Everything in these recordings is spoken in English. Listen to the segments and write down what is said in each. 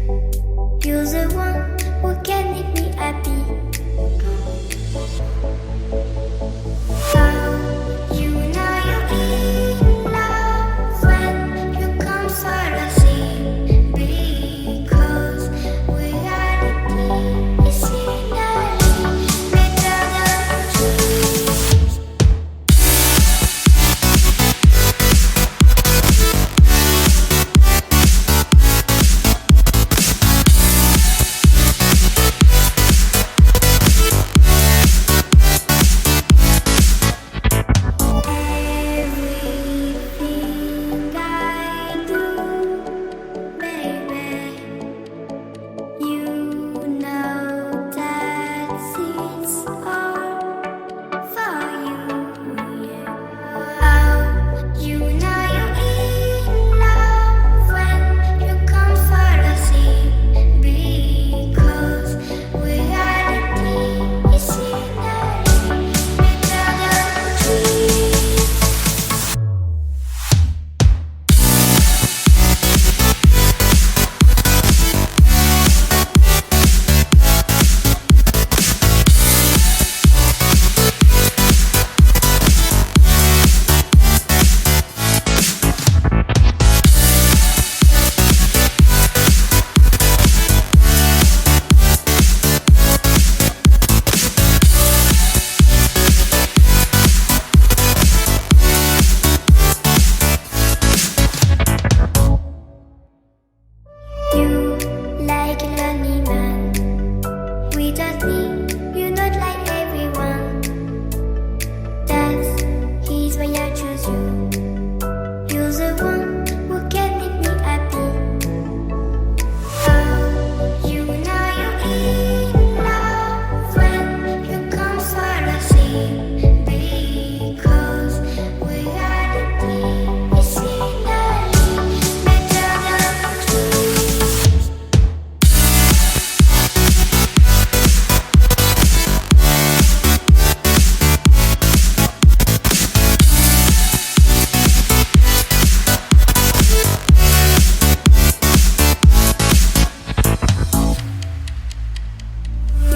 You're the one who can make me happy. How you know you're in love when you come for the sea? Because reality is finally better than dreams. Everything I do, baby, you know that it's all for you, yeah. Oh, you know you're in love when you come for the sea. Because reality is finally better than dreams. You like a lonely man. Without me, you're not like everyone. That's his why I choose you. You're the one who can make me happy. Oh, you know you're in love when you come for the sea. Because reality is finally better than dreams.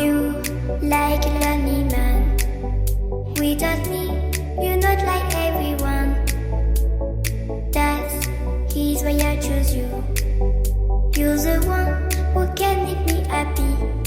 You like a lonely man. Without me, you're not like everyone. That's his why I choose you. You're the one who can make me happy.